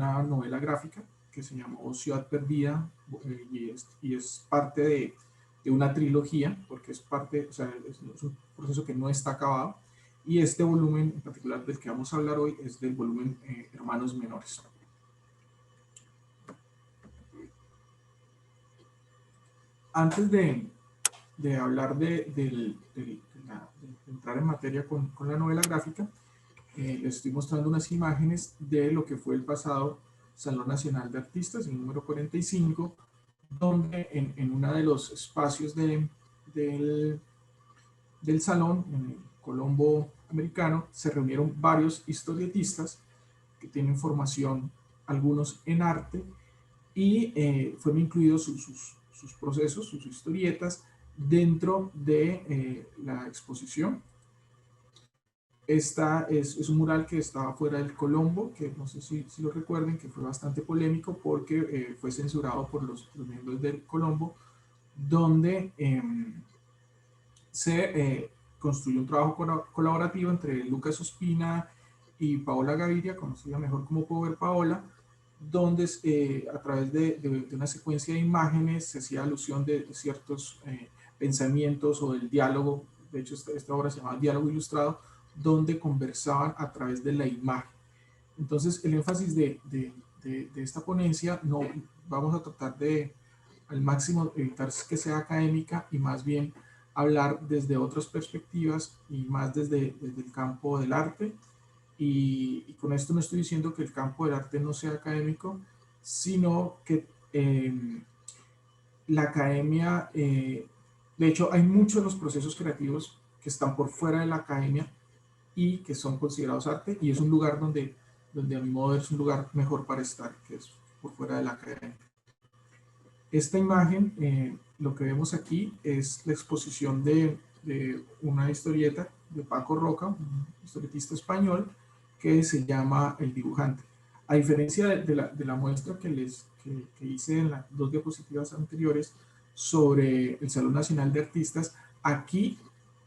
una novela gráfica que se llamó Ciudad Perdida, y es parte de una trilogía, porque es parte, o sea, es un proceso que no está acabado, y este volumen en particular del que vamos a hablar hoy es del volumen Hermanos Menores. Antes de hablar de entrar en materia con la novela gráfica, les estoy mostrando unas imágenes de lo que fue el pasado Salón Nacional de Artistas, el número 45, donde en uno de los espacios del salón, en el Colombo americano, se reunieron varios historietistas que tienen formación, algunos en arte, y fueron incluidos sus procesos, sus historietas, dentro de la exposición. Esta es un mural que estaba fuera del Colombo, que no sé si lo recuerden, que fue bastante polémico porque fue censurado por los miembros del Colombo, donde se construyó un trabajo colaborativo entre Lucas Ospina y Paola Gaviria, conocida mejor como Power Paola, donde a través de una secuencia de imágenes se hacía alusión de ciertos pensamientos o del diálogo. De hecho, esta obra se llama Diálogo Ilustrado, donde conversaban a través de la imagen. Entonces, el énfasis de esta ponencia, no vamos a tratar de al máximo evitar que sea académica y más bien hablar desde otras perspectivas y más desde el campo del arte. Y con esto no estoy diciendo que el campo del arte no sea académico, sino que la academia, de hecho, hay muchos de los procesos creativos que están por fuera de la academia y que son considerados arte, y es un lugar donde a mi modo de ver es un lugar mejor para estar, que es por fuera de la academia. Esta imagen, lo que vemos aquí es la exposición de una historieta de Paco Roca, un historietista español, que se llama El Dibujante. A diferencia de la muestra que hice en las dos diapositivas anteriores sobre el Salón Nacional de Artistas, aquí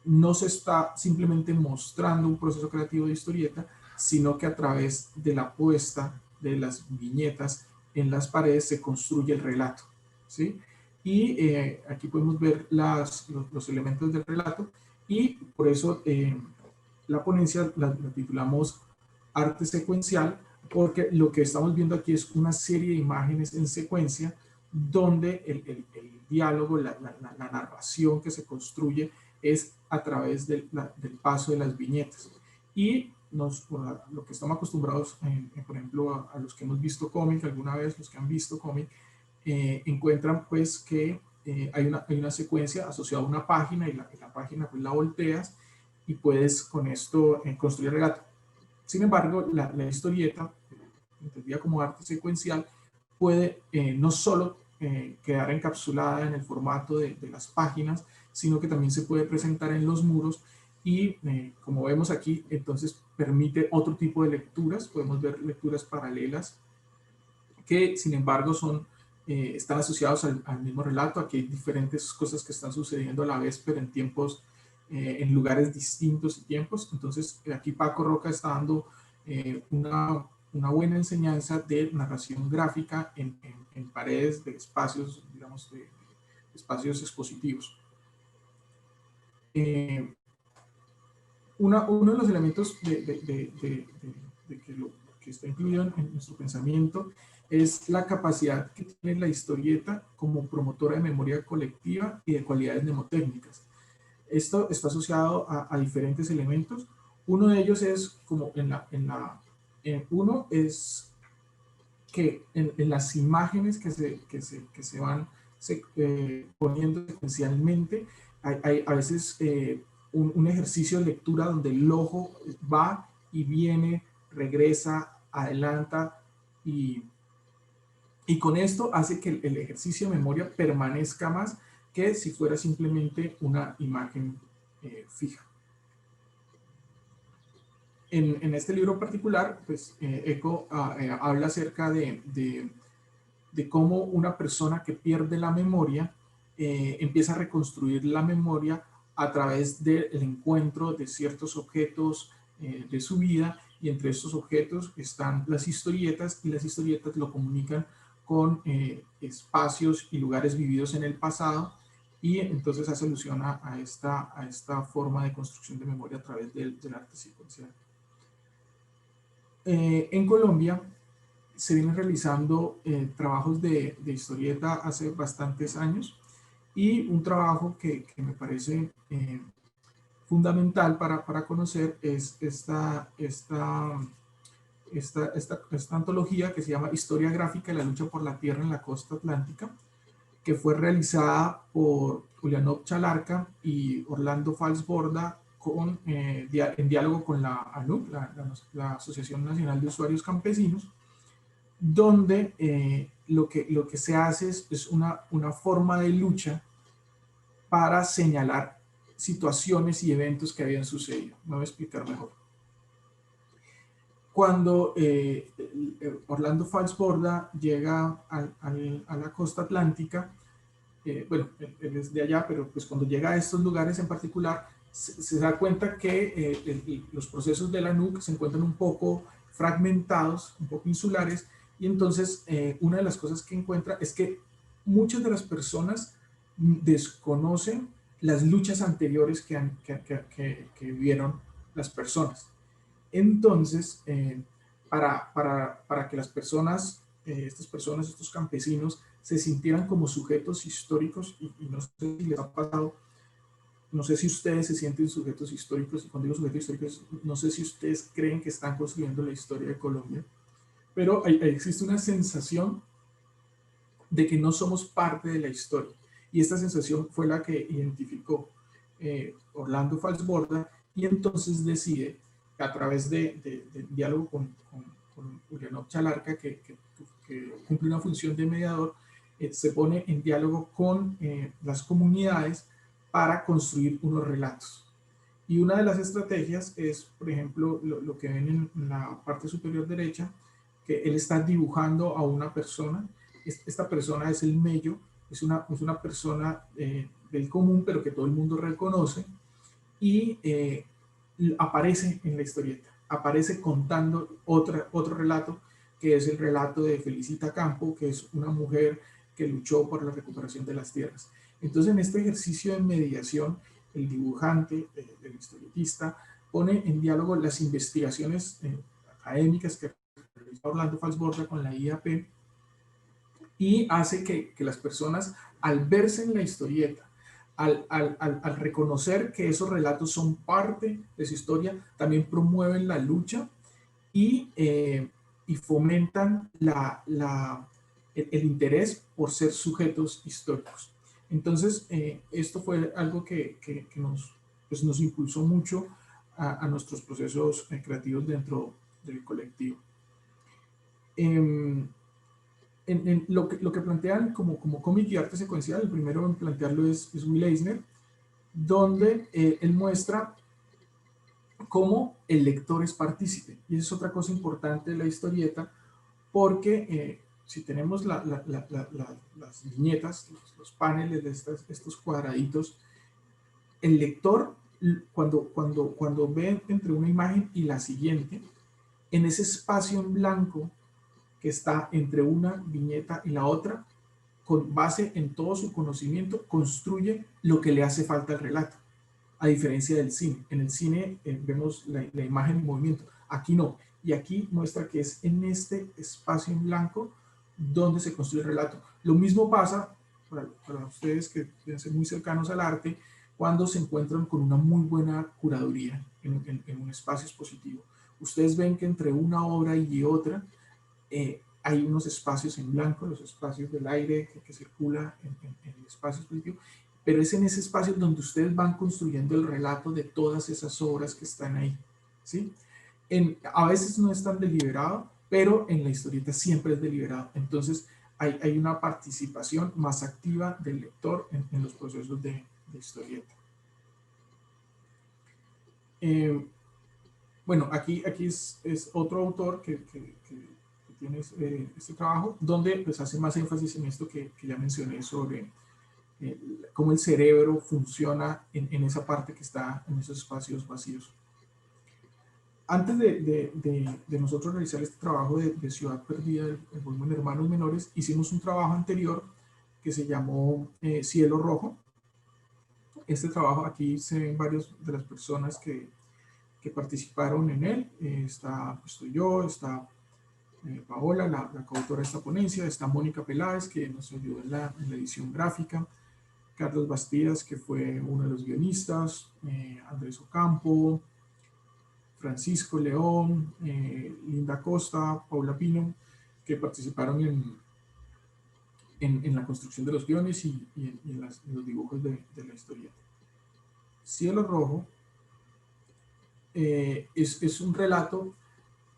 no se está simplemente mostrando un proceso creativo de historieta, sino que a través de la puesta de las viñetas en las paredes se construye el relato, ¿sí? Y aquí podemos ver los elementos del relato, y por eso la ponencia la titulamos Arte Secuencial, porque lo que estamos viendo aquí es una serie de imágenes en secuencia donde el diálogo, la narración que se construye es a través del paso de las viñetas. Y lo que estamos acostumbrados, por ejemplo, a los que hemos visto cómic alguna vez, los que han visto cómic, encuentran pues que hay una secuencia asociada a una página, y la página pues la volteas y puedes con esto construir el relato. Sin embargo, la historieta, entendida como arte secuencial, puede no solo quedar encapsulada en el formato de las páginas, sino que también se puede presentar en los muros, y como vemos aquí, entonces permite otro tipo de lecturas. Podemos ver lecturas paralelas que sin embargo están asociados al mismo relato. Aquí hay diferentes cosas que están sucediendo a la vez, pero en tiempos, en lugares distintos y tiempos. Entonces aquí Paco Roca está dando una buena enseñanza de narración gráfica en paredes de espacios, digamos, de espacios expositivos. Uno de los elementos que está incluido en nuestro pensamiento es la capacidad que tiene la historieta como promotora de memoria colectiva y de cualidades mnemotécnicas. Esto está asociado a diferentes elementos. Uno de ellos es como uno es que en las imágenes que se van poniendo secuencialmente, hay a veces un ejercicio de lectura donde el ojo va y viene, regresa, adelanta, y con esto hace que el ejercicio de memoria permanezca más que si fuera simplemente una imagen fija. En este libro en particular, pues Eco habla acerca de cómo una persona que pierde la memoria empieza a reconstruir la memoria a través del encuentro de ciertos objetos de su vida, y entre estos objetos están las historietas, y las historietas lo comunican con espacios y lugares vividos en el pasado, y entonces hace alusión a esta forma de construcción de memoria a través del arte secuencial. En Colombia se vienen realizando trabajos de historieta hace bastantes años, y un trabajo que me parece fundamental para conocer es esta antología que se llama Historia Gráfica de la lucha por la tierra en la costa atlántica, que fue realizada por Julianov Chalarca y Orlando Falsborda en diálogo con la ANUC, la Asociación Nacional de Usuarios Campesinos, donde lo que se hace es una forma de lucha para señalar situaciones y eventos que habían sucedido. Me voy a explicar mejor. Cuando Orlando Falsborda llega a la costa atlántica, bueno, él es de allá, pero pues cuando llega a estos lugares en particular, se da cuenta que los procesos de la NUC se encuentran un poco fragmentados, un poco insulares, y entonces una de las cosas que encuentra es que muchas de las personas desconocen las luchas anteriores que vivieron las personas. Entonces, para que las personas, estos campesinos, se sintieran como sujetos históricos, y no sé si les ha pasado, no sé si ustedes se sienten sujetos históricos, y cuando digo sujetos históricos, no sé si ustedes creen que están construyendo la historia de Colombia, pero existe una sensación de que no somos parte de la historia, y esta sensación fue la que identificó Orlando Falsborda, y entonces decide, a través de diálogo con Julianov Chalarca, que cumple una función de mediador, se pone en diálogo con las comunidades para construir unos relatos. Y una de las estrategias es, por ejemplo, lo que ven en la parte superior derecha, que él está dibujando a una persona. Esta persona es el Mello, es una persona del común, pero que todo el mundo reconoce, y aparece en la historieta, aparece contando otro relato, que es el relato de Felicita Campo, que es una mujer que luchó por la recuperación de las tierras. Entonces, en este ejercicio de mediación, el dibujante, el historietista, pone en diálogo las investigaciones académicas que realizó Orlando Falsborda con la IAP, y hace que las personas, al verse en la historieta, al reconocer que esos relatos son parte de su historia, también promueven la lucha, y, y fomentan el interés por ser sujetos históricos. Entonces, esto fue algo que nos impulsó mucho a nuestros procesos creativos dentro del colectivo. Lo que plantean como cómic y arte secuencial, el primero en plantearlo es Will Eisner, donde él muestra cómo el lector es partícipe. Y esa es otra cosa importante de la historieta, porque si tenemos las viñetas, los paneles de estos cuadraditos, el lector, cuando ve entre una imagen y la siguiente, en ese espacio en blanco que está entre una viñeta y la otra, con base en todo su conocimiento, construye lo que le hace falta al relato. A diferencia del cine. En el cine vemos la imagen en movimiento. Aquí no. Y aquí muestra que es en este espacio en blanco donde se construye el relato. Lo mismo pasa para ustedes que deben ser muy cercanos al arte, cuando se encuentran con una muy buena curaduría en un espacio expositivo. Ustedes ven que entre una obra y otra hay unos espacios en blanco, los espacios del aire que circula en el espacio expositivo, pero es en ese espacio donde ustedes van construyendo el relato de todas esas obras que están ahí, ¿sí? A veces no es tan deliberado, pero en la historieta siempre es deliberado. Entonces hay una participación más activa del lector en los procesos de historieta. Bueno, aquí es otro autor que tiene este trabajo, donde pues hace más énfasis en esto que ya mencioné sobre cómo el cerebro funciona en esa parte que está en esos espacios vacíos. Antes de nosotros realizar este trabajo de Ciudad Perdida, el volumen Hermanos Menores, hicimos un trabajo anterior que se llamó Cielo Rojo. Este trabajo, aquí se ven varios de las personas que participaron en él. Estoy yo, está Paola, la coautora de esta ponencia, está Mónica Peláez, que nos ayudó en la edición gráfica, Carlos Bastidas, que fue uno de los guionistas, Andrés Ocampo, Francisco León, Linda Costa, Paula Pino, que participaron en la construcción de los guiones y en los dibujos de la historia. Cielo Rojo es un relato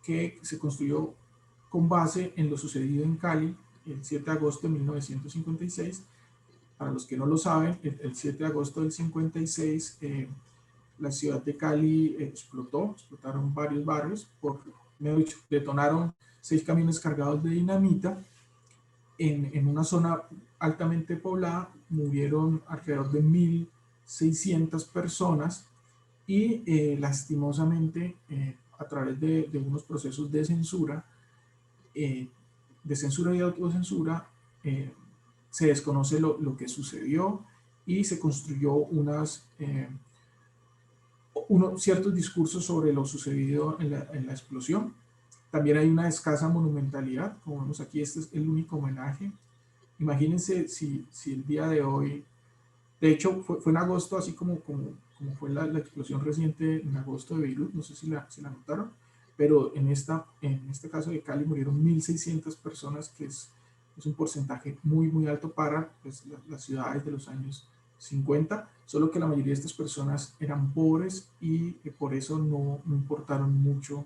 que se construyó con base en lo sucedido en Cali el 7 de agosto de 1956. Para los que no lo saben, el 7 de agosto del 56 la ciudad de Cali explotaron varios barrios, mejor dicho, detonaron 6 camiones cargados de dinamita en una zona altamente poblada, murieron alrededor de 1.600 personas y lastimosamente a través de unos procesos de censura y autocensura, se desconoce lo que sucedió y se construyó unos ciertos discursos sobre lo sucedido en la explosión. También hay una escasa monumentalidad, como vemos aquí, este es el único homenaje. Imagínense si el día de hoy, de hecho fue en agosto, así como fue la explosión reciente en agosto de Beirut, no sé si la notaron, pero en este caso de Cali murieron 1.600 personas, que es un porcentaje muy, muy alto para pues, las ciudades de los años 50, solo que la mayoría de estas personas eran pobres y por eso no importaron mucho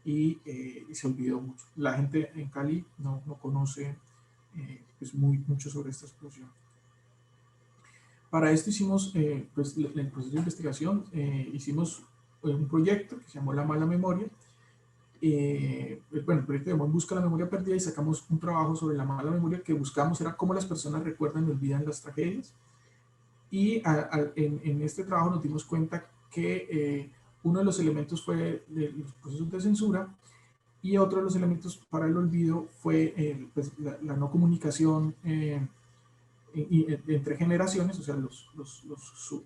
y se olvidó mucho. La gente en Cali no conoce pues mucho sobre esta explosión. Para esto hicimos, pues, el proceso de investigación, hicimos un proyecto que se llamó La Mala Memoria. Bueno, el proyecto llamó En Busca de la Memoria Perdida y sacamos un trabajo sobre la mala memoria que buscamos era cómo las personas recuerdan y olvidan las tragedias. Y en este trabajo nos dimos cuenta que uno de los elementos fue los procesos de censura y otro de los elementos para el olvido fue pues, la no comunicación entre generaciones, o sea, los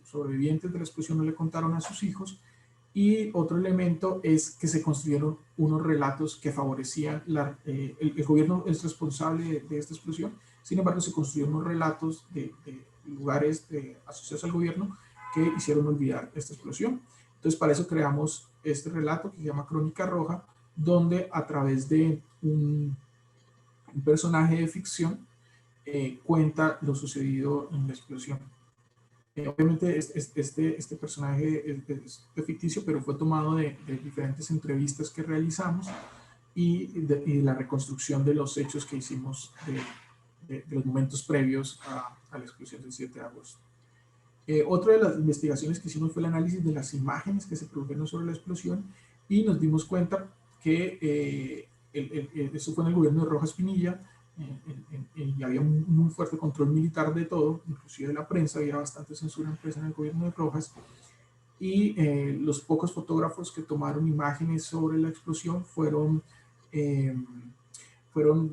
sobrevivientes de la explosión no le contaron a sus hijos. Y otro elemento es que se construyeron unos relatos que favorecían, el gobierno es responsable de esta explosión, sin embargo se construyeron unos relatos de lugares asociados al gobierno que hicieron olvidar esta explosión. Entonces para eso creamos este relato que se llama Crónica Roja, donde a través de un personaje de ficción cuenta lo sucedido en la explosión. Obviamente este personaje es ficticio, pero fue tomado de diferentes entrevistas que realizamos y de la reconstrucción de los hechos que hicimos de los momentos previos a la explosión del 7 de agosto. Otra de las investigaciones que hicimos fue el análisis de las imágenes que se produjeron sobre la explosión y nos dimos cuenta que eso fue en el gobierno de Rojas Pinilla, y había un muy fuerte control militar de todo, inclusive de la prensa, había bastante censura en el gobierno de Rojas, y los pocos fotógrafos que tomaron imágenes sobre la explosión fueron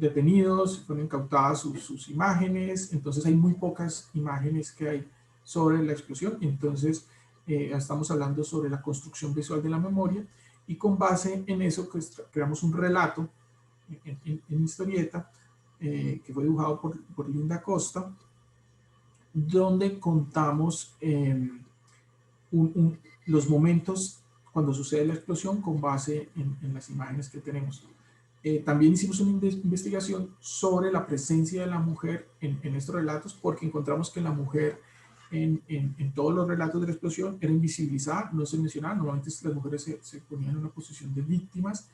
detenidos, fueron incautadas sus imágenes, entonces hay muy pocas imágenes que hay sobre la explosión. Entonces estamos hablando sobre la construcción visual de la memoria y con base en eso pues, creamos un relato en historieta que fue dibujado por Linda Costa, donde contamos los momentos cuando sucede la explosión con base en las imágenes que tenemos. También hicimos una investigación sobre la presencia de la mujer en estos relatos, porque encontramos que la mujer en todos los relatos de la explosión era invisibilizada, no se mencionaba. Normalmente las mujeres se ponían en una posición de víctimas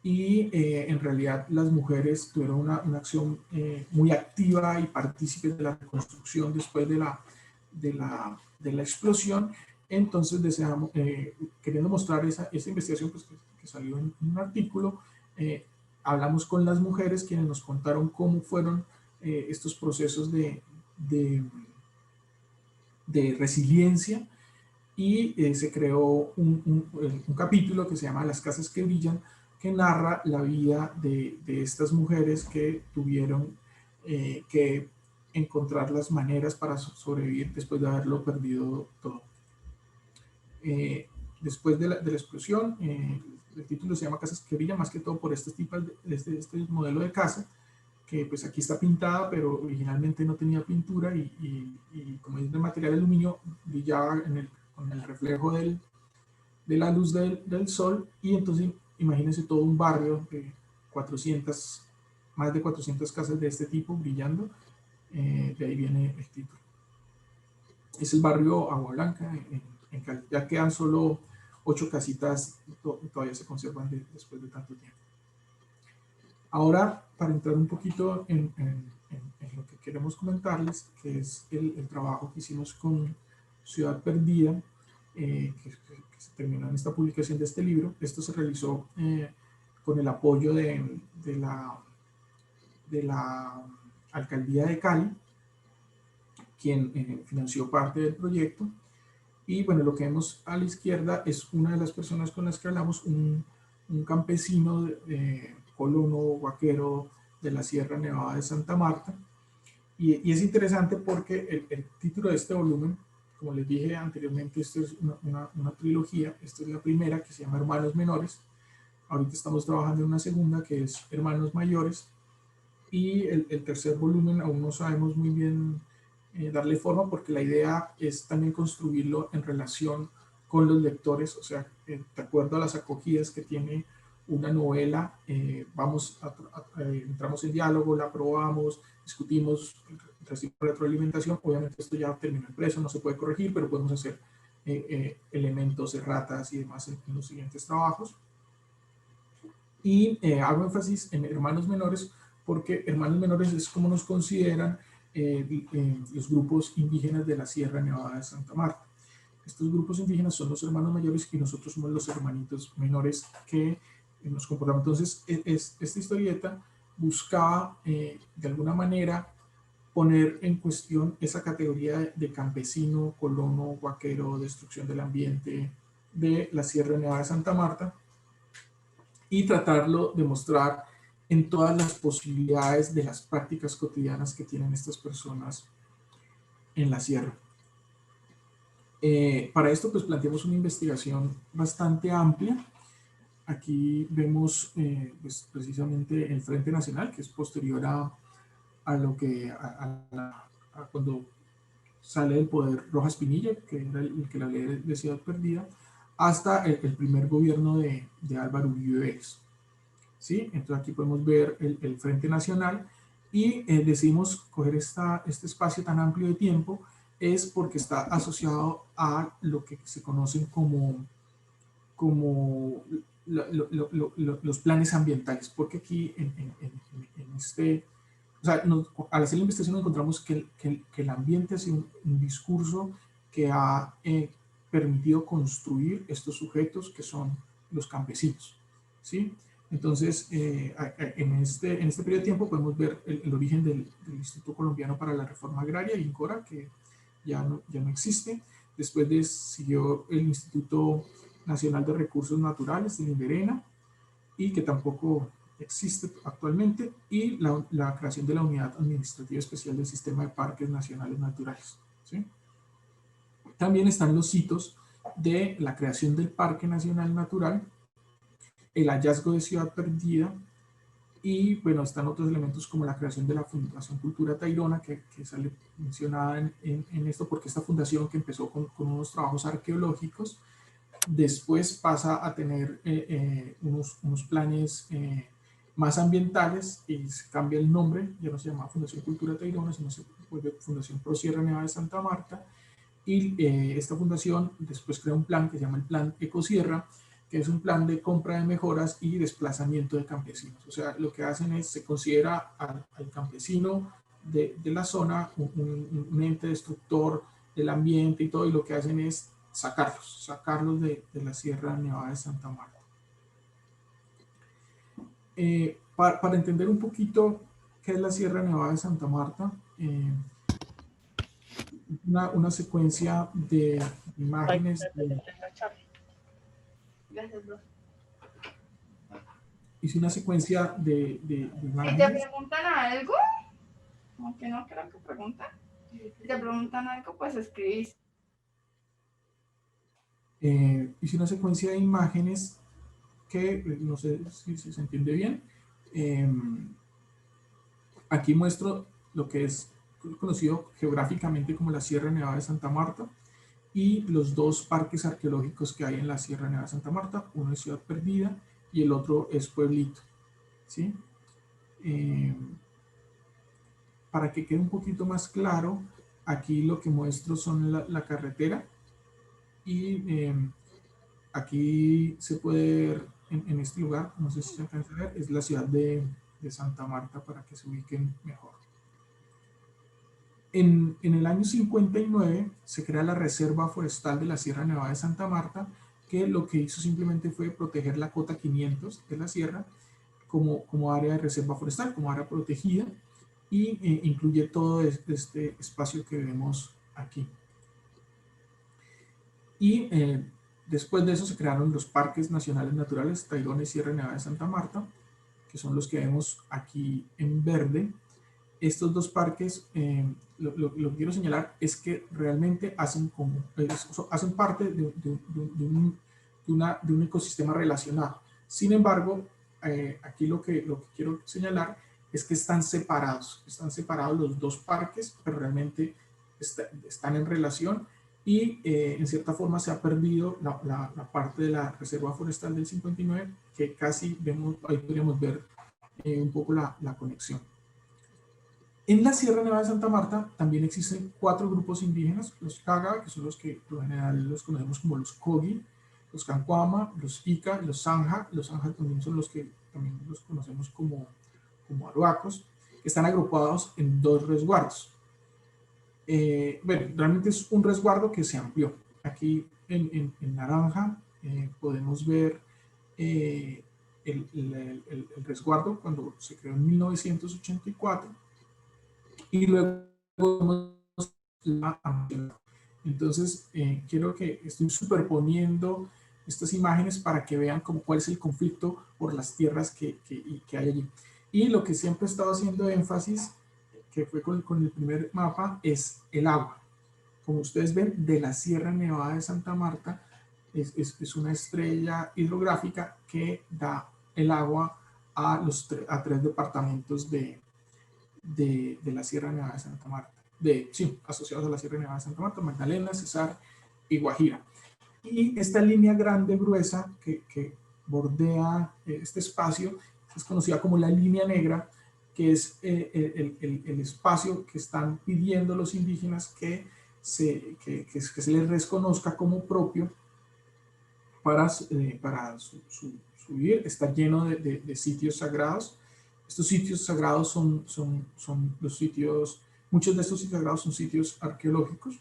y en realidad las mujeres tuvieron una acción muy activa y partícipe de la reconstrucción después de la explosión. Entonces deseamos, queriendo mostrar esa investigación pues, que salió en un artículo, hablamos con las mujeres quienes nos contaron cómo fueron estos procesos de resiliencia y se creó un capítulo que se llama Las casas que brillan, que narra la vida de estas mujeres que tuvieron que encontrar las maneras para sobrevivir después de haberlo perdido todo. Después de la explosión, el título se llama Casas que brillan, más que todo por este modelo de casa, que pues aquí está pintada, pero originalmente no tenía pintura y como es de material aluminio, brillaba con el reflejo de la luz del sol, y entonces imagínense todo un barrio de 400, más de 400 casas de este tipo brillando, de ahí viene el título. Es el barrio Agua Blanca, en Cali. Ya quedan solo 8 casitas, todavía se conservan después de tanto tiempo. Ahora, para entrar un poquito en lo que queremos comentarles, que es el trabajo que hicimos con Ciudad Perdida, que se terminó en esta publicación de este libro. Esto se realizó con el apoyo de la Alcaldía de Cali, quien financió parte del proyecto. Y bueno, lo que vemos a la izquierda es una de las personas con las que hablamos, un campesino, colono, vaquero de la Sierra Nevada de Santa Marta. Y es interesante porque el título de este volumen, como les dije anteriormente, esto es una trilogía. Esta es la primera, que se llama Hermanos Menores. Ahorita estamos trabajando en una segunda, que es Hermanos Mayores. Y el tercer volumen aún no sabemos muy bien darle forma, porque la idea es también construirlo en relación con los lectores, o sea, de acuerdo a las acogidas que tiene una novela, entramos en diálogo, la probamos, discutimos, recibimos retroalimentación. Obviamente esto ya terminó impreso, no se puede corregir, pero podemos hacer elementos, erratas y demás en los siguientes trabajos. Y hago énfasis en Hermanos Menores, porque Hermanos Menores es como nos consideran los grupos indígenas de la Sierra Nevada de Santa Marta. Estos grupos indígenas son los hermanos mayores y nosotros somos los hermanitos menores que nos comportamos. Entonces, esta historieta buscaba de alguna manera poner en cuestión esa categoría de campesino, colono, vaquero, destrucción del ambiente de la Sierra Nevada de Santa Marta, y tratarlo de mostrar en todas las posibilidades de las prácticas cotidianas que tienen estas personas en la sierra. Para esto pues planteamos una investigación bastante amplia. Aquí vemos pues, precisamente el Frente Nacional, que es posterior a lo que a cuando sale del poder Rojas Pinilla, que era el que la ley de Ciudad Perdida, hasta el primer gobierno de Álvaro Uribe Vélez. ¿Sí? Entonces aquí podemos ver el Frente Nacional, y decidimos coger este espacio tan amplio de tiempo es porque está asociado a lo que se conocen como los planes ambientales, porque aquí en este, o sea, al hacer la investigación encontramos que el ambiente ha sido un discurso que ha permitido construir estos sujetos que son los campesinos, ¿sí? Entonces, en este periodo de tiempo podemos ver el origen del Instituto Colombiano para la Reforma Agraria, INCORA, que ya no existe. Después siguió el Instituto Nacional de Recursos Naturales, el INDERENA, y que tampoco existe actualmente, y la creación de la Unidad Administrativa Especial del Sistema de Parques Nacionales Naturales, ¿sí? También están los hitos de la creación del Parque Nacional Natural, el hallazgo de Ciudad Perdida, y bueno, están otros elementos como la creación de la Fundación Cultura Tayrona, que sale mencionada en esto, porque esta fundación, que empezó con unos trabajos arqueológicos, después pasa a tener unos planes más ambientales, y se cambia el nombre, ya no se llama Fundación Cultura Tayrona, sino se vuelve Fundación Pro Sierra Nevada de Santa Marta. Y esta fundación después crea un plan que se llama el Plan Ecosierra, que es un plan de compra de mejoras y desplazamiento de campesinos. O sea, lo que hacen es, se considera al campesino de la zona un ente destructor del ambiente y todo, y lo que hacen es sacarlos de la Sierra Nevada de Santa Marta. Para entender un poquito qué es la Sierra Nevada de Santa Marta, una secuencia de imágenes Gracias, bro. hice una secuencia de Si te imágenes. preguntan algo, aunque no creo que preguntan, si te preguntan algo, pues escribís. Hice una secuencia de imágenes que no sé si se entiende bien. Aquí muestro lo que es conocido geográficamente como la Sierra Nevada de Santa Marta y los dos parques arqueológicos que hay en la Sierra Nevada de Santa Marta. Uno es Ciudad Perdida y el otro es Pueblito. ¿Sí? Eh, para que quede un poquito más claro, aquí lo que muestro son la carretera y aquí se puede ver en este lugar, no sé si se alcanza a ver, es la ciudad de Santa Marta para que se ubiquen mejor. En el año 59 se crea la Reserva Forestal de la Sierra Nevada de Santa Marta, que lo que hizo simplemente fue proteger la cota 500 de la sierra como área de reserva forestal, como área protegida, y incluye todo este espacio que vemos aquí. Y después de eso se crearon los parques nacionales naturales Tayrona y Sierra Nevada de Santa Marta, que son los que vemos aquí en verde. Estos dos parques, lo que quiero señalar es que realmente hacen parte de un ecosistema relacionado. Sin embargo, aquí lo que quiero señalar es que están separados los dos parques, pero realmente están en relación y en cierta forma se ha perdido la parte de la Reserva Forestal del 59, que casi vemos, ahí podríamos ver un poco la conexión. En la Sierra Nevada de Santa Marta también existen 4 grupos indígenas, los Kaga, que son los que por lo general los conocemos como los Kogi, los Cancuama, los Ica, los Sanja. Los Sanja también son los que también los conocemos como Arhuacos, que están agrupados en 2 resguardos. Bueno, realmente es un resguardo que se amplió. Aquí en naranja podemos ver el resguardo cuando se creó en 1984 y luego la ampliación. Entonces, quiero que estoy superponiendo estas imágenes para que vean cuál es el conflicto por las tierras que hay allí. Y lo que siempre he estado haciendo énfasis, que fue con el primer mapa, es el agua. Como ustedes ven, de la Sierra Nevada de Santa Marta es una estrella hidrográfica que da el agua a 3 departamentos de la Sierra Nevada de Santa Marta, sí, asociados a la Sierra Nevada de Santa Marta, Magdalena, Cesar y Guajira. Y esta línea grande, gruesa, que bordea este espacio, es conocida como la línea negra, que es el espacio que están pidiendo los indígenas que se les reconozca como propio para su vivir. Está lleno de sitios sagrados. Estos sitios sagrados son los sitios, muchos de estos sitios sagrados son sitios arqueológicos.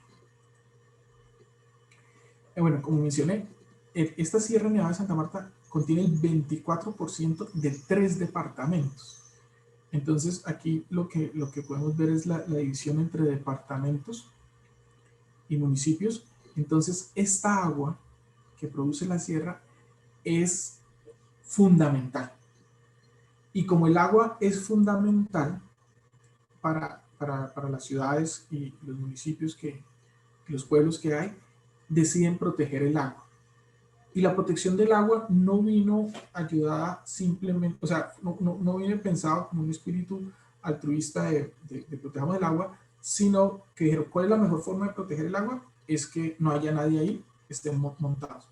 Bueno, como mencioné, esta Sierra Nevada de Santa Marta contiene el 24% de 3 departamentos. Entonces aquí lo que podemos ver es la división entre departamentos y municipios. Entonces esta agua que produce la sierra es fundamental. Y como el agua es fundamental para las ciudades y los municipios, los pueblos que hay, deciden proteger el agua. Y la protección del agua no vino ayudada simplemente, o sea, no viene pensado como un espíritu altruista de protejamos el agua, sino que dijeron, ¿cuál es la mejor forma de proteger el agua? Es que no haya nadie ahí, estén montados.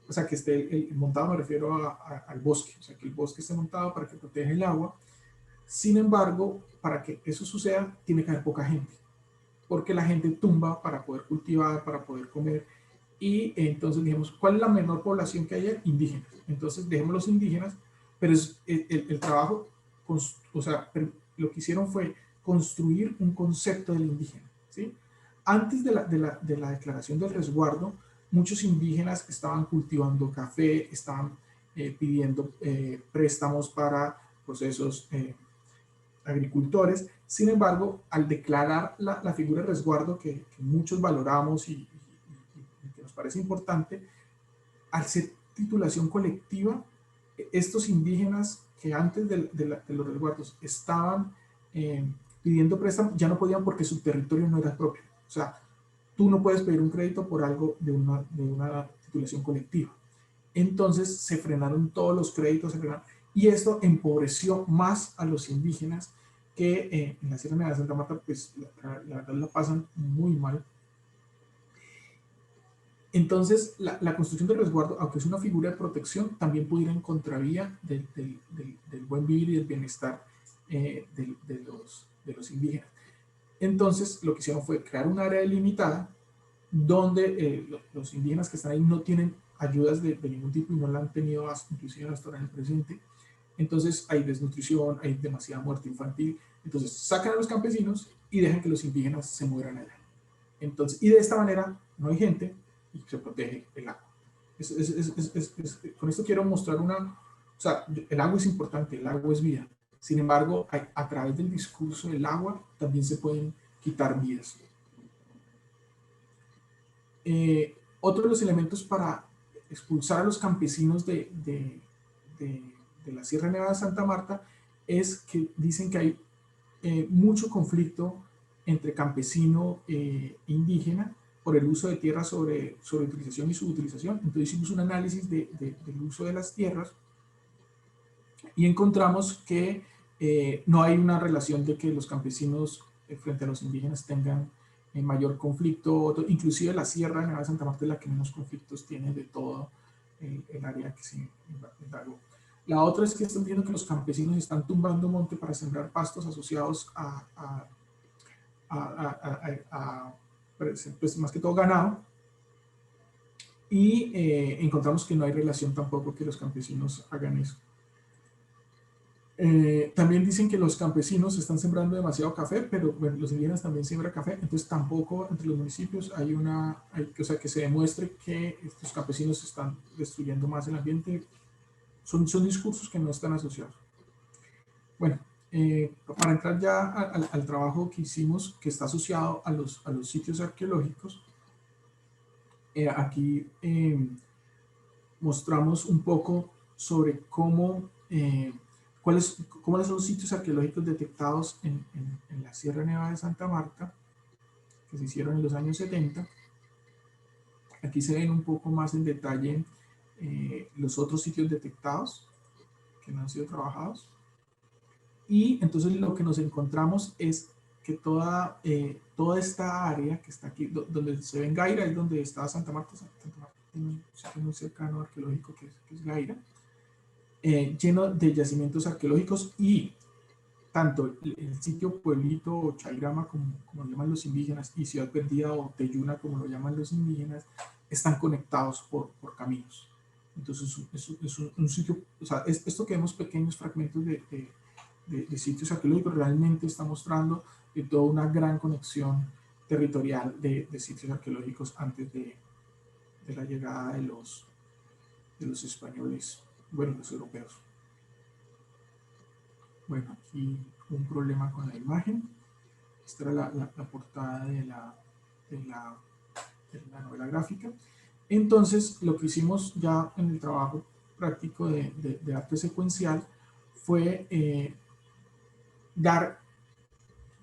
O sea, que esté montado, me refiero al bosque, o sea, que el bosque esté montado para que proteja el agua. Sin embargo, para que eso suceda, tiene que haber poca gente, porque la gente tumba para poder cultivar, para poder comer. Y entonces dijimos, ¿cuál es la menor población que haya? Indígenas. Entonces dejemos los indígenas, pero el trabajo, o sea, lo que hicieron fue construir un concepto del indígena, ¿sí? Antes de la declaración del resguardo, muchos indígenas estaban cultivando café, estaban pidiendo préstamos para procesos agricultores. Sin embargo, al declarar la figura de resguardo que muchos valoramos y que nos parece importante, al ser titulación colectiva, estos indígenas que antes de los resguardos estaban pidiendo préstamo, ya no podían porque su territorio no era propio. O sea, tú no puedes pedir un crédito por algo de una titulación colectiva. Entonces se frenaron todos los créditos, y esto empobreció más a los indígenas que en la Sierra Nevada de Santa Marta, pues la verdad la pasan muy mal. Entonces, la construcción del resguardo, aunque es una figura de protección, también puede ir en contravía del buen vivir y del bienestar de los indígenas. Entonces, lo que hicieron fue crear un área delimitada donde los indígenas que están ahí no tienen ayudas de ningún tipo y no la han tenido inclusive hasta ahora en el presente. Entonces hay desnutrición, hay demasiada muerte infantil. Entonces sacan a los campesinos y dejan que los indígenas se mueran allá. Entonces, y de esta manera no hay gente y se protege el agua. Con esto quiero mostrar o sea, el agua es importante, el agua es vida. Sin embargo, a través del discurso del agua también se pueden quitar vidas. Otro de los elementos para expulsar a los campesinos de la Sierra Nevada de Santa Marta es que dicen que hay mucho conflicto entre campesino e indígena por el uso de tierras sobre utilización y subutilización. Entonces hicimos un análisis del uso de las tierras y encontramos que no hay una relación de que los campesinos frente a los indígenas tengan mayor conflicto. Inclusive la Sierra Nevada de Santa Marta es la que menos conflictos tiene de todo el área que se indagó. La otra es que están viendo que los campesinos están tumbando monte para sembrar pastos asociados pues más que todo ganado, y encontramos que no hay relación tampoco que los campesinos hagan eso. También dicen que los campesinos están sembrando demasiado café, pero bueno, los indígenas también siembran café, entonces tampoco entre los municipios hay o sea, que se demuestre que estos campesinos están destruyendo más el ambiente. Son discursos que no están asociados. Bueno, para entrar ya al trabajo que hicimos, que está asociado a los sitios arqueológicos, aquí mostramos un poco sobre cuáles son los sitios arqueológicos detectados en la Sierra Nevada de Santa Marta, que se hicieron en los años 70. Aquí se ven un poco más en detalle los otros sitios detectados que no han sido trabajados. Y entonces lo que nos encontramos es que toda esta área que está aquí, donde se ve en Gaira, es donde está Santa Marta. Santa Marta tiene un sitio muy cercano arqueológico que es Gaira, lleno de yacimientos arqueológicos, y tanto el sitio Pueblito o Chairama, como lo llaman los indígenas, y Ciudad Perdida o Teyuna, como lo llaman los indígenas, están conectados por caminos. Entonces es un sitio, o sea, esto que vemos pequeños fragmentos de sitios arqueológicos realmente está mostrando toda una gran conexión territorial de sitios arqueológicos antes de la llegada de los españoles, bueno, los europeos. Bueno, aquí un problema con la imagen. Esta era la portada de la novela gráfica. Entonces, lo que hicimos ya en el trabajo práctico de arte secuencial fue dar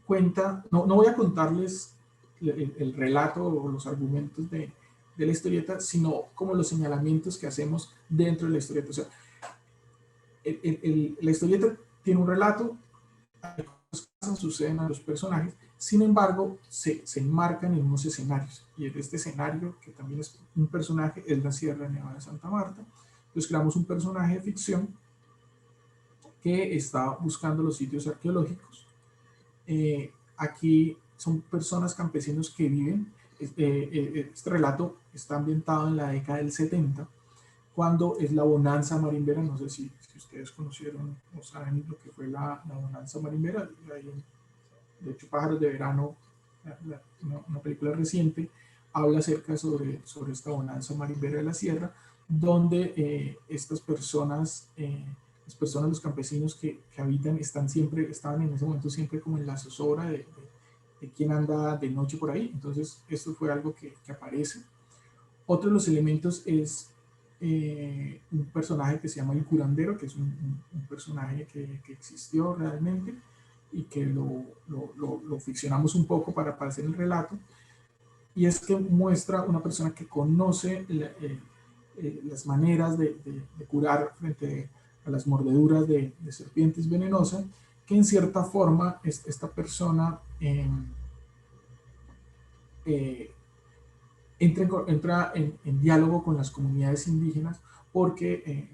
cuenta, no voy a contarles el relato o los argumentos de la historieta, sino como los señalamientos que hacemos dentro de la historieta. O sea, la historieta tiene un relato, cosas suceden a los personajes, sin embargo, se enmarcan en unos escenarios. Y este escenario, que también es un personaje, es la Sierra Nevada de Santa Marta. Entonces creamos un personaje de ficción que está buscando los sitios arqueológicos. Aquí son personas, campesinos que viven. Este relato está ambientado en la década del 70, cuando es la bonanza marimbera. No sé si ustedes conocieron o saben lo que fue la bonanza marimbera. De hecho, Pájaros de Verano, una película reciente, habla acerca sobre esta bonanza marimbera de la sierra, donde estas personas, los campesinos que habitan, estaban en ese momento siempre como en la zozobra de quién anda de noche por ahí. Entonces, esto fue algo que aparece. Otro de los elementos es un personaje que se llama el curandero, que es un personaje que existió realmente y que lo ficcionamos un poco para hacer el relato, y es que muestra una persona que conoce las maneras de curar frente a las mordeduras de serpientes venenosas, que en cierta forma esta persona eh, entra en diálogo con las comunidades indígenas, porque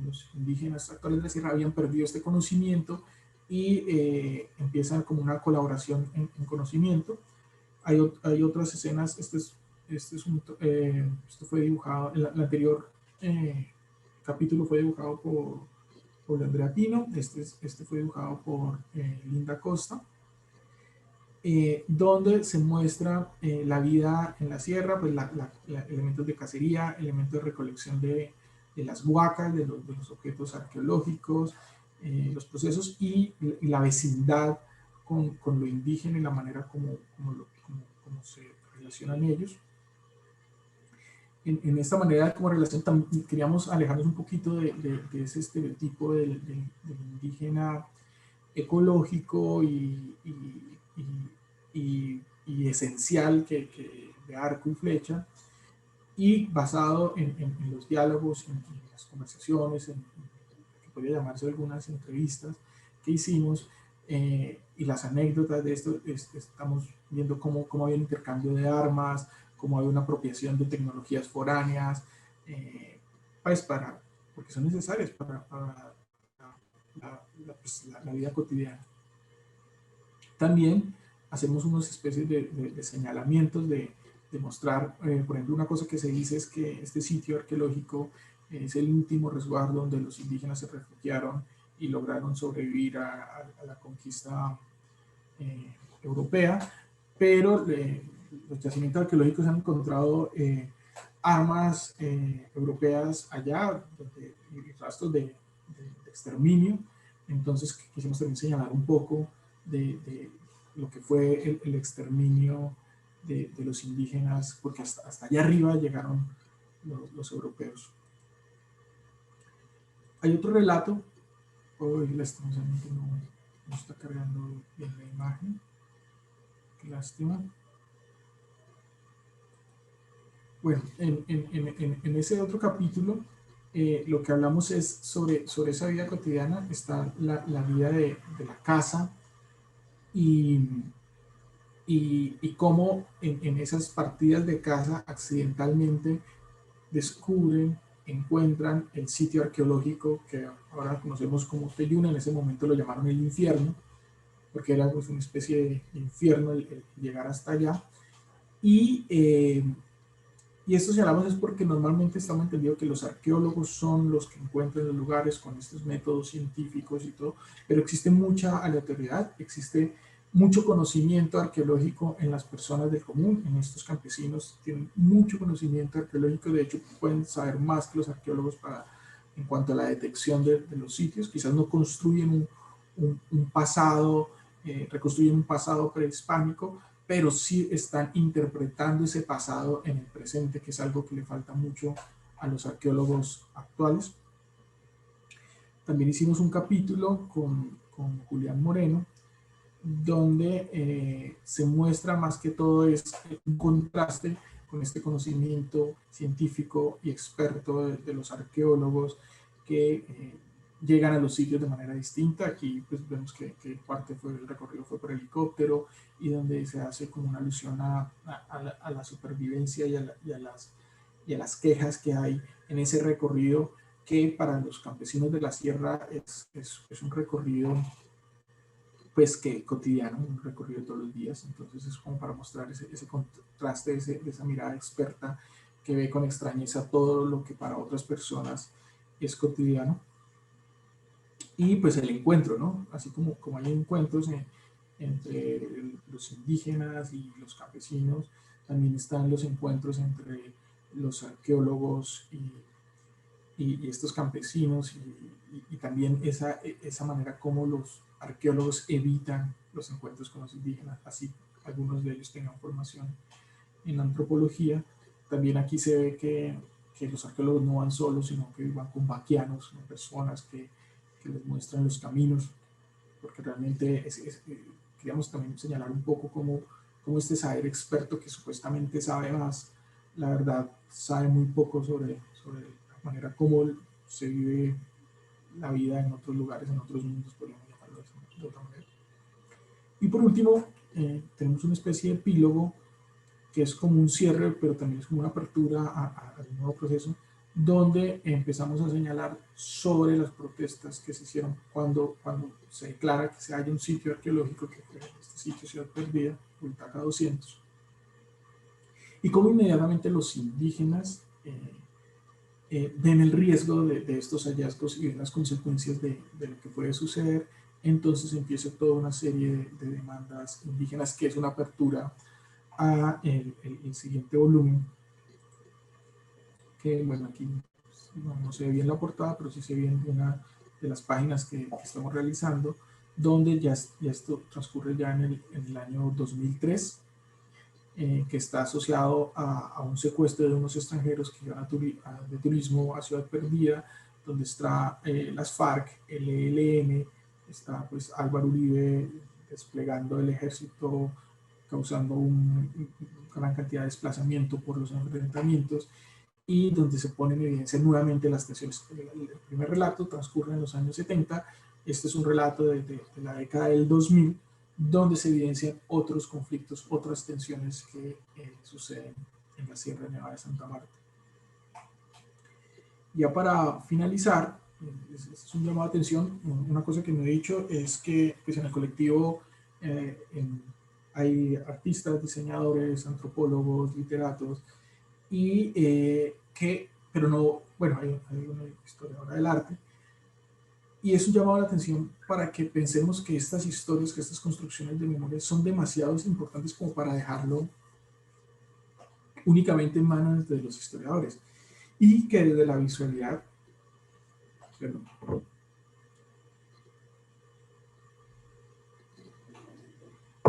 los indígenas actuales de la sierra habían perdido este conocimiento y empiezan como una colaboración en conocimiento. Hay otras escenas, esto fue dibujado, el anterior capítulo fue dibujado por Andrea Pino, este fue dibujado por Linda Costa, donde se muestra la vida en la sierra, pues elementos de cacería, elementos de recolección de las huacas, de los objetos arqueológicos, los procesos y la vecindad con lo indígena y la manera como se relacionan ellos. En esta manera como relación queríamos alejarnos un poquito de ese estereotipo del indígena ecológico y esencial de arco y flecha, y basado en los diálogos, en las conversaciones, que podría llamarse algunas entrevistas que hicimos, y las anécdotas de esto. Estamos viendo cómo había un intercambio de armas, cómo hay una apropiación de tecnologías foráneas, pues porque son necesarias para la vida cotidiana. También hacemos unas especies de señalamientos de mostrar, por ejemplo, una cosa que se dice es que este sitio arqueológico es el último resguardo donde los indígenas se refugiaron y lograron sobrevivir a la conquista europea, pero los yacimientos arqueológicos han encontrado armas europeas allá, rastros de exterminio. Entonces quisimos también señalar un poco de lo que fue el exterminio de los indígenas, porque hasta allá arriba llegaron los europeos. Hay otro relato, hoy lastimosamente no está cargando bien la imagen, qué lástima. Bueno, en ese otro capítulo lo que hablamos es sobre esa vida cotidiana. Está la vida de la casa y cómo en esas partidas de caza accidentalmente descubren, encuentran el sitio arqueológico que ahora conocemos como Teyuna. En ese momento lo llamaron el infierno, porque era pues una especie de infierno el llegar hasta allá. Y esto señalamos es porque normalmente estamos entendido que los arqueólogos son los que encuentran los lugares con estos métodos científicos y todo, pero existe mucha aleatoriedad, existe mucho conocimiento arqueológico en las personas del común. En estos campesinos tienen mucho conocimiento arqueológico, de hecho pueden saber más que los arqueólogos en cuanto a la detección de los sitios. Quizás no construyen un pasado, reconstruyen un pasado prehispánico, pero sí están interpretando ese pasado en el presente, que es algo que le falta mucho a los arqueólogos actuales. También hicimos un capítulo con Julián Moreno, donde se muestra más que todo es un contraste con este conocimiento científico y experto de los arqueólogos que llegan a los sitios de manera distinta. Aquí pues vemos que parte el recorrido fue por helicóptero, y donde se hace como una alusión a la supervivencia y a las quejas que hay en ese recorrido, que para los campesinos de la sierra es un recorrido pues que cotidiano, un recorrido todos los días. Entonces es como para mostrar ese contraste, de esa mirada experta que ve con extrañeza todo lo que para otras personas es cotidiano. Y pues el encuentro, ¿no? Así como hay encuentros entre los indígenas y los campesinos, también están los encuentros entre los arqueólogos y estos campesinos, y también esa manera como los arqueólogos evitan los encuentros con los indígenas, así algunos de ellos tengan formación en antropología. También aquí se ve que los arqueólogos no van solos, sino que van con vaquianos, con personas que les muestran los caminos, porque realmente queríamos también señalar un poco cómo este saber experto que supuestamente sabe más, la verdad sabe muy poco sobre la manera como se vive la vida en otros lugares, en otros mundos, podríamos llamarlo de otra manera. Y por último, tenemos una especie de epílogo que es como un cierre, pero también es como una apertura a un nuevo proceso, donde empezamos a señalar sobre las protestas que se hicieron cuando se declara que se haya un sitio arqueológico, que fue este sitio Ciudad Perdida, Bultaca 200, y cómo inmediatamente los indígenas ven el riesgo de estos hallazgos y ven las consecuencias de lo que puede suceder. Entonces empieza toda una serie de demandas indígenas, que es una apertura a el siguiente volumen, que bueno, aquí no se ve bien la portada, pero sí se ve en una de las páginas que estamos realizando, donde ya esto transcurre ya en el año 2003, que está asociado a un secuestro de unos extranjeros que iban de turismo a Ciudad Perdida, donde está las FARC, el ELN, está pues Álvaro Uribe desplegando el ejército, causando una gran cantidad de desplazamiento por los enfrentamientos, y donde se ponen en evidencia nuevamente las tensiones. El primer relato transcurre en los años 70, este es un relato de la década del 2000, donde se evidencian otros conflictos, otras tensiones que suceden en la Sierra Nevada de Santa Marta. Ya para finalizar, es un llamado de atención. Una cosa que no he dicho es que pues, en el colectivo hay artistas, diseñadores, antropólogos, literatos, y pero no, bueno, hay una historiadora del arte, y es un llamado a la atención para que pensemos que estas historias, que estas construcciones de memoria son demasiado importantes como para dejarlo únicamente en manos de los historiadores, y que desde la visualidad, perdón,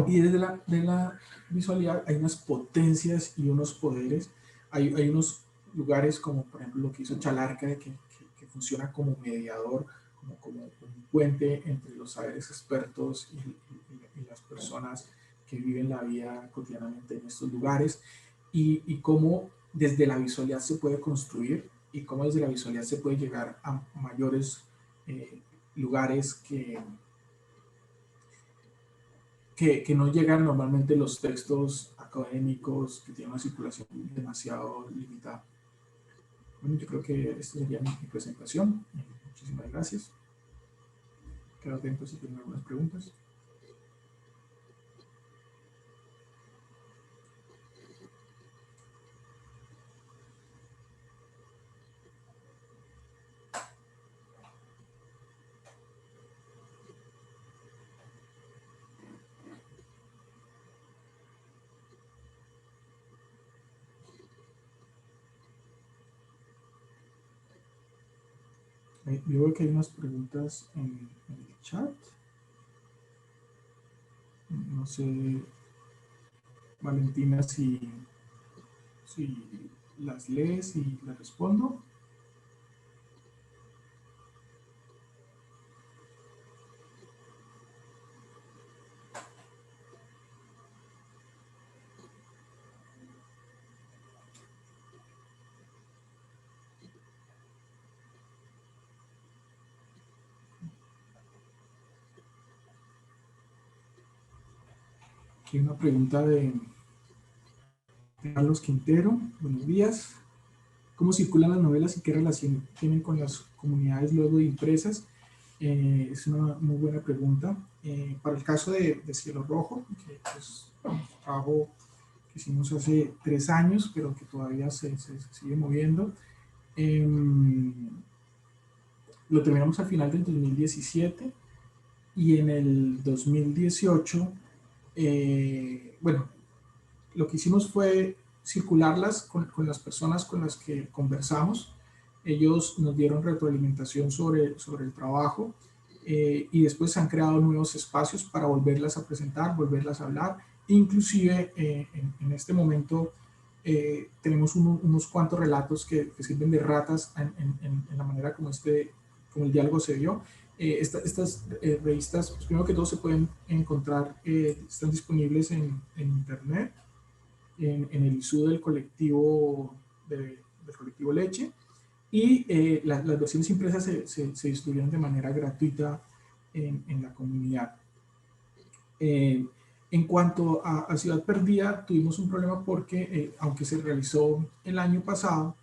y desde la visualidad hay unas potencias y unos poderes, hay unos lugares como por ejemplo lo que hizo Chalarca, que funciona como mediador, como un puente entre los saberes expertos y las personas que viven la vida cotidianamente en estos lugares, y cómo desde la visualidad se puede construir, y cómo desde la visualidad se puede llegar a mayores lugares que no llegan normalmente los textos académicos, que tienen una circulación demasiado limitada. Bueno, yo creo que esta sería mi presentación. Muchísimas gracias. Quedo atento si tienen algunas preguntas. Yo veo que hay unas preguntas en el chat. No sé, Valentina, si las lees y las respondo. Aquí hay una pregunta de Carlos Quintero. Buenos días. ¿Cómo circulan las novelas y qué relación tienen con las comunidades luego de impresas? Es una muy buena pregunta. Para el caso de Cielo Rojo, que es un trabajo que hicimos hace 3 años, pero que todavía se sigue moviendo, lo terminamos al final del 2017, y en el 2018, bueno, lo que hicimos fue circularlas con las personas con las que conversamos. Ellos nos dieron retroalimentación sobre el trabajo, y después se han creado nuevos espacios para volverlas a presentar, volverlas a hablar. Inclusive en este momento tenemos unos cuantos relatos que sirven de ratas en la manera como el diálogo se dio. Estas revistas, pues, primero que todo, se pueden encontrar, están disponibles en internet, en el ISU del colectivo, del colectivo Leche, y las versiones impresas se distribuyen de manera gratuita en la comunidad. En cuanto a Ciudad Perdida, tuvimos un problema porque, aunque se realizó el año pasado,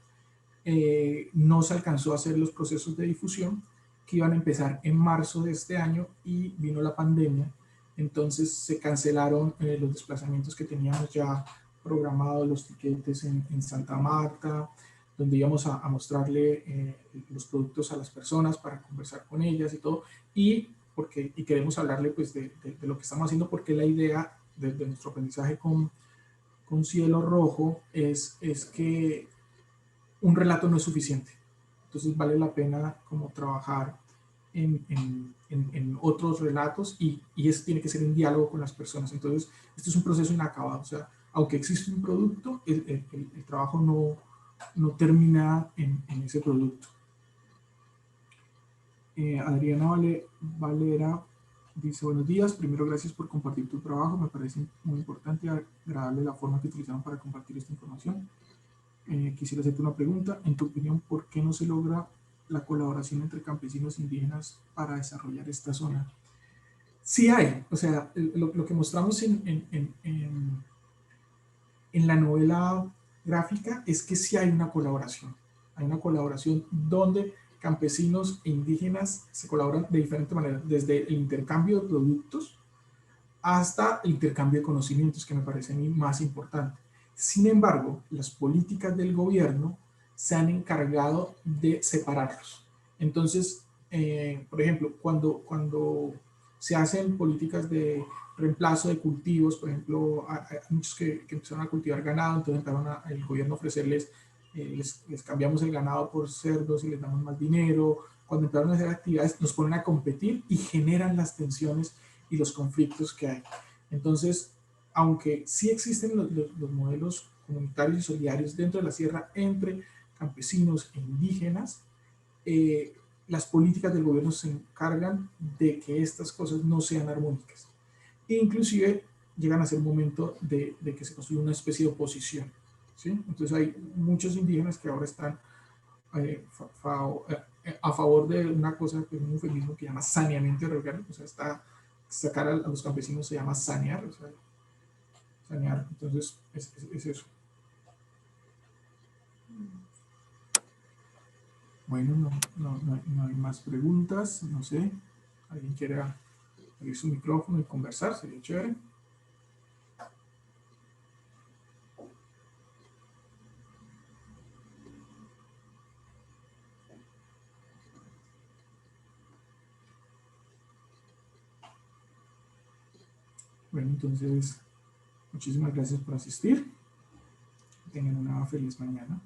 no se alcanzó a hacer los procesos de difusión que iban a empezar en marzo de este año y vino la pandemia. Entonces se cancelaron los desplazamientos que teníamos ya programados, los tiquetes en Santa Marta, donde íbamos a mostrarle los productos a las personas para conversar con ellas y todo. Y queremos hablarle, pues, de lo que estamos haciendo, porque la idea de nuestro aprendizaje con Cielo Rojo es que un relato no es suficiente. Entonces vale la pena como trabajar en otros relatos, y eso tiene que ser en diálogo con las personas. Entonces, esto es un proceso inacabado. O sea, aunque existe un producto, el trabajo no termina en ese producto. Adriana Valera dice: buenos días, primero gracias por compartir tu trabajo, me parece muy importante y agradable la forma que utilizaron para compartir esta información. Quisiera hacerte una pregunta. En tu opinión, ¿por qué no se logra la colaboración entre campesinos e indígenas para desarrollar esta zona? Sí hay, o sea, lo que mostramos en la novela gráfica es que sí hay una colaboración. Hay una colaboración donde campesinos e indígenas se colaboran de diferentes maneras, desde el intercambio de productos hasta el intercambio de conocimientos, que me parece a mí más importante. Sin embargo, las políticas del gobierno se han encargado de separarlos. Entonces, por ejemplo, cuando se hacen políticas de reemplazo de cultivos, por ejemplo, hay muchos que empezaron a cultivar ganado, entonces empezaron el gobierno a ofrecerles, les cambiamos el ganado por cerdos y les damos más dinero. Cuando empezaron a hacer actividades, nos ponen a competir y generan las tensiones y los conflictos que hay. Entonces, aunque sí existen los modelos comunitarios y solidarios dentro de la sierra entre campesinos e indígenas, las políticas del gobierno se encargan de que estas cosas no sean armónicas. E inclusive llegan a ser un momento de que se construye una especie de oposición, ¿sí? Entonces hay muchos indígenas que ahora están a favor de una cosa, que es un eufemismo que llama saneamiento rural. O sea, sacar a los campesinos se llama sanear, o sea, sanear. Entonces es eso. Bueno, no hay más preguntas, no sé. ¿Alguien quiere abrir su micrófono y conversar? Sería chévere. Bueno, entonces, muchísimas gracias por asistir. Tengan una feliz mañana.